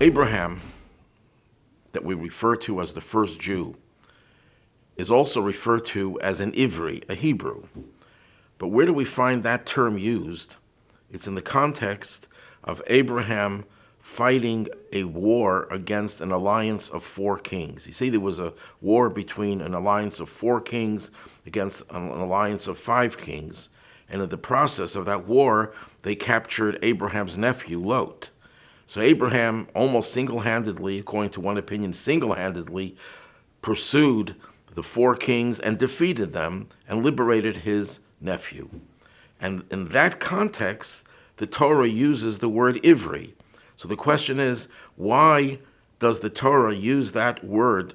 Abraham, that we refer to as the first Jew, is also referred to as an Ivri, a Hebrew. But where do we find that term used? It's in the context of Abraham fighting a war against an alliance of 4 kings. You see, there was a war between an alliance of 4 kings against an alliance of 5 kings. And in the process of that war, they captured Abraham's nephew, Lot. So Abraham almost single-handedly, according to one opinion, single-handedly pursued the 4 kings and defeated them and liberated his nephew. And in that context, the Torah uses the word Ivri. So the question is, why does the Torah use that word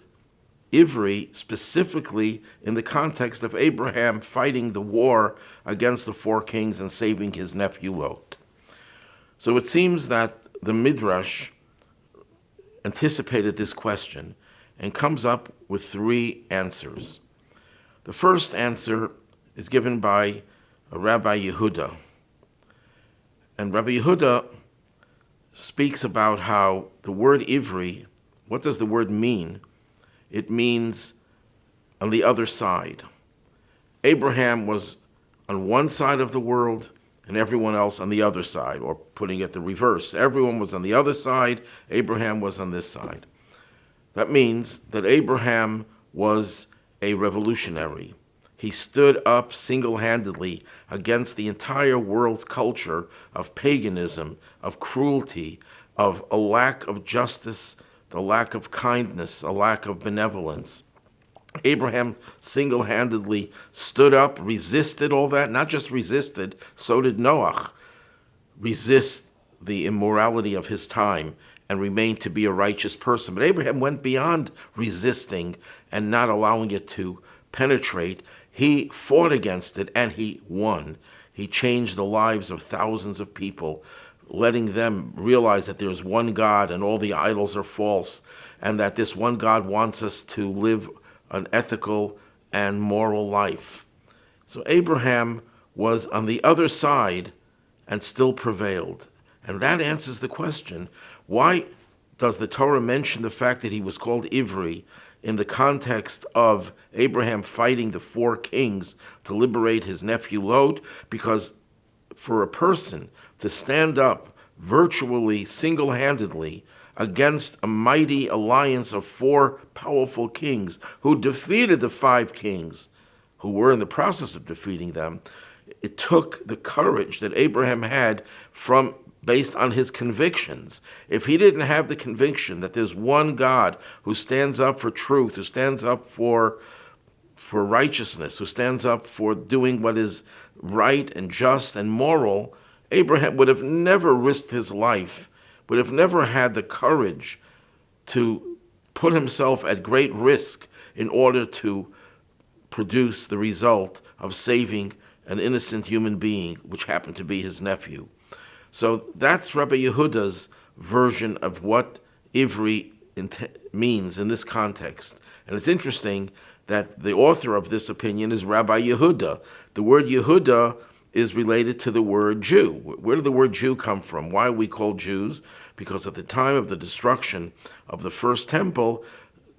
Ivri specifically in the context of Abraham fighting the war against the 4 kings and saving his nephew Lot? So it seems that the Midrash anticipated this question and comes up with 3 answers. The first answer is given by Rabbi Yehuda. And Rabbi Yehuda speaks about how the word Ivri, what does the word mean? It means on the other side. Abraham was on one side of the world and everyone else on the other side, or putting it the reverse. Everyone was on the other side, Abraham was on this side. That means that Abraham was a revolutionary. He stood up single-handedly against the entire world's culture of paganism, of cruelty, of a lack of justice, the lack of kindness, a lack of benevolence. Abraham single-handedly stood up, resisted all that, not just resisted, so did Noach, resist the immorality of his time and remain to be a righteous person. But Abraham went beyond resisting and not allowing it to penetrate. He fought against it and he won. He changed the lives of thousands of people, letting them realize that there's one God and all the idols are false, and that this one God wants us to live an ethical and moral life. So Abraham was on the other side and still prevailed. And that answers the question, why does the Torah mention the fact that he was called Ivri in the context of Abraham fighting the 4 kings to liberate his nephew Lot? Because for a person to stand up virtually single-handedly against a mighty alliance of 4 powerful kings who defeated the 5 kings who were in the process of defeating them, it took the courage that Abraham had based on his convictions. If he didn't have the conviction that there's one God who stands up for truth, who stands up for righteousness, who stands up for doing what is right and just and moral, Abraham would have never risked his life, would have never had the courage to put himself at great risk in order to produce the result of saving an innocent human being, which happened to be his nephew. So that's Rabbi Yehuda's version of what Ivri means in this context. And it's interesting that the author of this opinion is Rabbi Yehuda. The word Yehuda is related to the word Jew. Where did the word Jew come from? Why are we called Jews? Because at the time of the destruction of the first temple,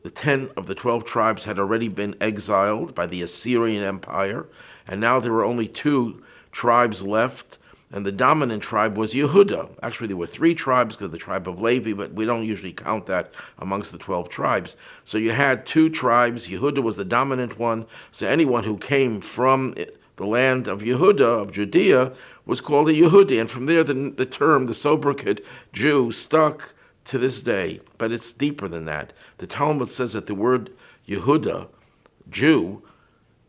the 10 of the 12 tribes had already been exiled by the Assyrian Empire, and now there were only 2 tribes left, and the dominant tribe was Yehuda. Actually, there were 3 tribes because of the tribe of Levi, but we don't usually count that amongst the 12 tribes. So you had 2 tribes. Yehuda was the dominant one. So anyone who came from the land of Yehuda, of Judea, was called a Yehudi. And from there, the term, the sobriquet Jew, stuck to this day. But it's deeper than that. The Talmud says that the word Yehuda, Jew,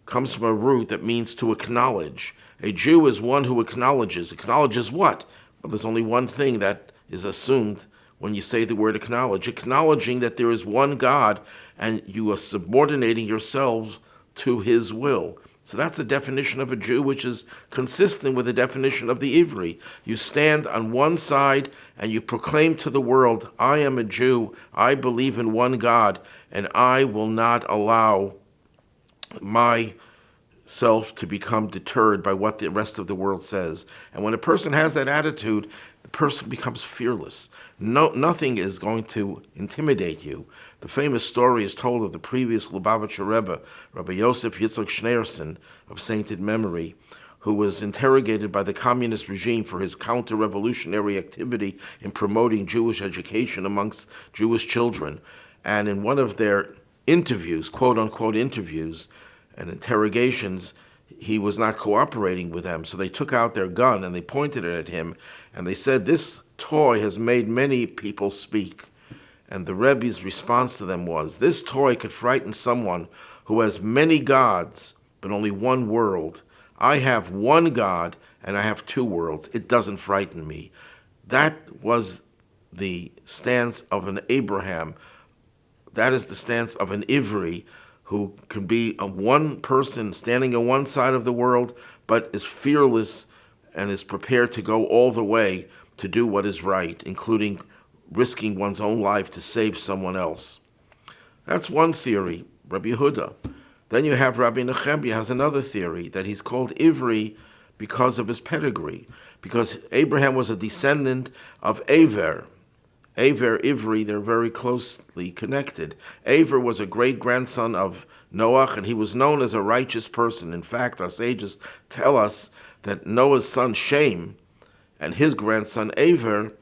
comes from a root that means to acknowledge. A Jew is one who acknowledges. Acknowledges what? Well, there's only one thing that is assumed when you say the word acknowledge. Acknowledging that there is one God and you are subordinating yourselves to his will. So that's the definition of a Jew, which is consistent with the definition of the Ivri. You stand on one side and you proclaim to the world, I am a Jew, I believe in one God, and I will not allow my self to become deterred by what the rest of the world says. And when a person has that attitude, the person becomes fearless. Nothing is going to intimidate you. The famous story is told of the previous Lubavitcher Rebbe, Rabbi Yosef Yitzchak Schneerson of sainted memory, who was interrogated by the communist regime for his counter-revolutionary activity in promoting Jewish education amongst Jewish children. And in one of their interviews, quote-unquote interviews and interrogations, he was not cooperating with them. So they took out their gun and they pointed it at him, and they said, "This toy has made many people speak." And the Rebbe's response to them was, "This toy could frighten someone who has many gods, but only one world. I have one God, and I have two worlds. It doesn't frighten me." That was the stance of an Abraham. That is the stance of an Ivri, who can be a one person standing on one side of the world, but is fearless and is prepared to go all the way to do what is right, including risking one's own life to save someone else. That's one theory, Rabbi Yehuda. Then you have Rabbi Nechemia has another theory, that he's called Ivri because of his pedigree, because Abraham was a descendant of Aver. Aver, Ivri, they're very closely connected. Aver was a great-grandson of Noach, and he was known as a righteous person. In fact, our sages tell us that Noah's son Shem and his grandson Aver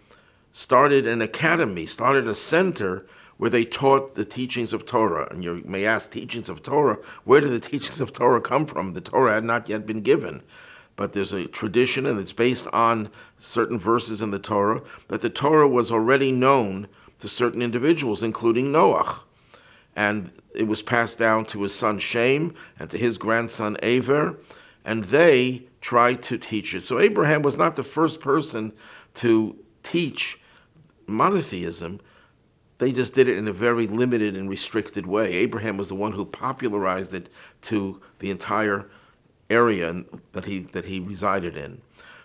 started an academy, started a center where they taught the teachings of Torah. And you may ask, teachings of Torah, where did the teachings of Torah come from? The Torah had not yet been given. But there's a tradition, and it's based on certain verses in the Torah, that the Torah was already known to certain individuals, including Noach. And it was passed down to his son Shem and to his grandson Aver, and they tried to teach it. So Abraham was not the first person to teach monotheism. They just did it in a very limited and restricted way. Abraham was the one who popularized it to the entire area that he resided in.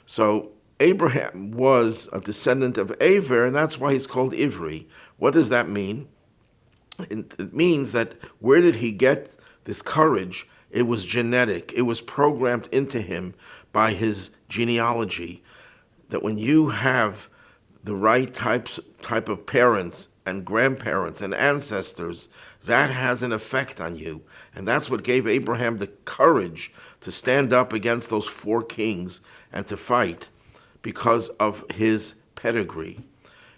So Abraham was a descendant of Aver, and that's why he's called Ivri. What does that mean? It means that where did he get this courage? It was genetic. It was programmed into him by his genealogy, that when you have the right type of parents and grandparents and ancestors, that has an effect on you. And that's what gave Abraham the courage to stand up against those four kings and to fight, because of his pedigree.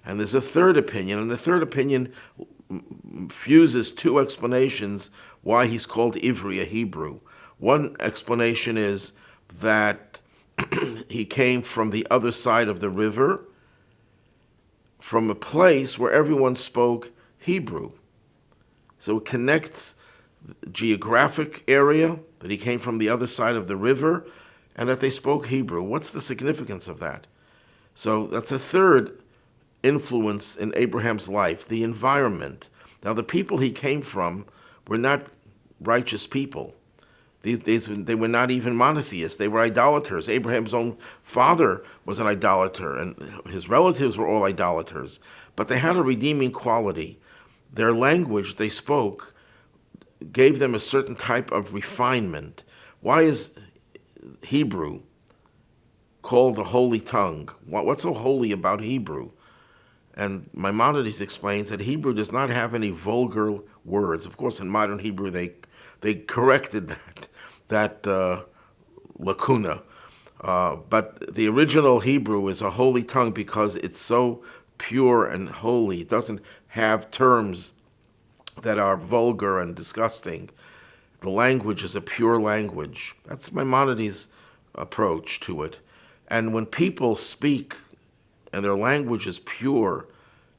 And there's a third opinion, and the third opinion fuses two explanations why he's called Ivri, a Hebrew. One explanation is that he came from the other side of the river, from a place where everyone spoke Hebrew. So it connects the geographic area, that he came from the other side of the river, and that they spoke Hebrew. What's the significance of that? So that's a third influence in Abraham's life, the environment. Now, the people he came from were not righteous people. They were not even monotheists. They were idolaters. Abraham's own father was an idolater, and his relatives were all idolaters. But they had a redeeming quality. Their language they spoke gave them a certain type of refinement. Why is Hebrew called the holy tongue? What's so holy about Hebrew? And Maimonides explains that Hebrew does not have any vulgar words. Of course, in modern Hebrew, they corrected that lacuna. But the original Hebrew is a holy tongue because it's so pure and holy. It doesn't have terms that are vulgar and disgusting. The language is a pure language. That's Maimonides' approach to it. And when people speak and their language is pure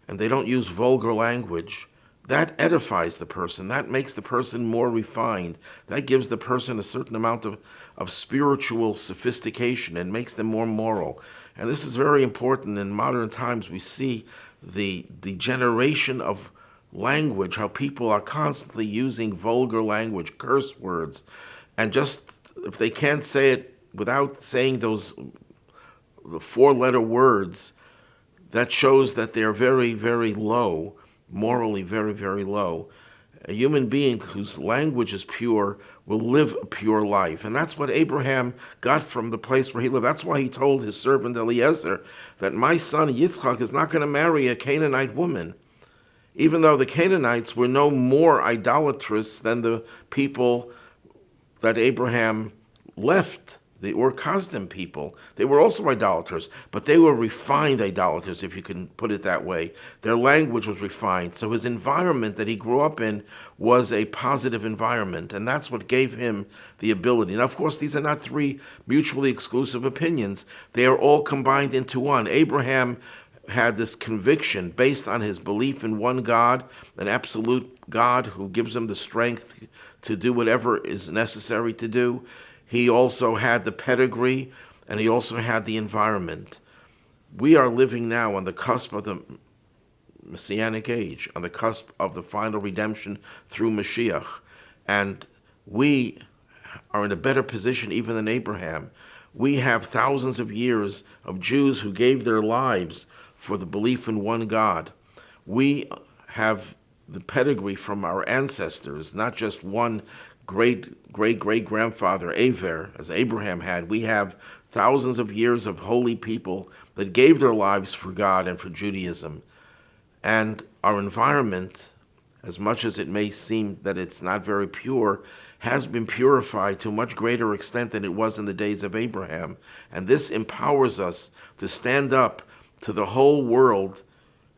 and they don't use vulgar language, that edifies the person. That makes the person more refined. That gives the person a certain amount of spiritual sophistication and makes them more moral. And this is very important in modern times. We see the degeneration of language, how people are constantly using vulgar language, curse words, and just if they can't say it without saying those four-letter words, that shows that they're very, very low, morally very, very low. A human being whose language is pure will live a pure life. And that's what Abraham got from the place where he lived. That's why he told his servant Eliezer that my son Yitzchak is not going to marry a Canaanite woman, even though the Canaanites were no more idolatrous than the people that Abraham left, the Ur-Kasdim people. They were also idolaters, but they were refined idolaters, if you can put it that way. Their language was refined. So his environment that he grew up in was a positive environment, and that's what gave him the ability. Now, of course, these are not three mutually exclusive opinions. They are all combined into one. Abraham had this conviction based on his belief in one God, an absolute God who gives him the strength to do whatever is necessary to do. He also had the pedigree, and he also had the environment. We are living now on the cusp of the Messianic age, on the cusp of the final redemption through Mashiach. And we are in a better position even than Abraham. We have thousands of years of Jews who gave their lives for the belief in one God. We have the pedigree from our ancestors, not just one great-great-great-grandfather, Aver, as Abraham had. We have thousands of years of holy people that gave their lives for God and for Judaism. And our environment, as much as it may seem that it's not very pure, has been purified to a much greater extent than it was in the days of Abraham. And this empowers us to stand up to the whole world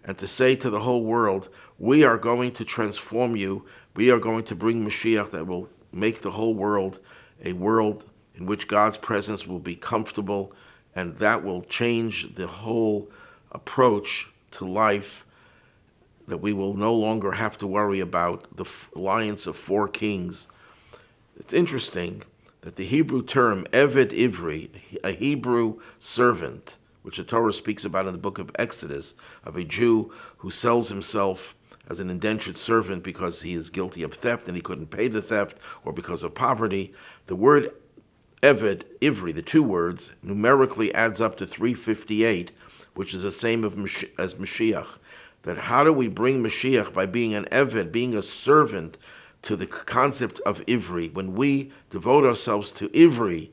and to say to the whole world, we are going to transform you. We are going to bring Mashiach that will make the whole world a world in which God's presence will be comfortable, and that will change the whole approach to life, that we will no longer have to worry about the alliance of four kings. It's interesting that the Hebrew term Eved Ivri, a Hebrew servant, which the Torah speaks about in the book of Exodus, of a Jew who sells himself as an indentured servant because he is guilty of theft and he couldn't pay the theft, or because of poverty. The word Eved, Ivri, the two words, numerically adds up to 358, which is the same as Mashiach. That how do we bring Mashiach? By being an Eved, being a servant, to the concept of Ivri. When we devote ourselves to Ivri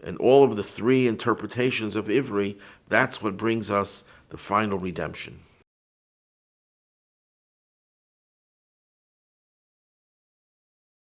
and all of the three interpretations of Ivri, that's what brings us the final redemption.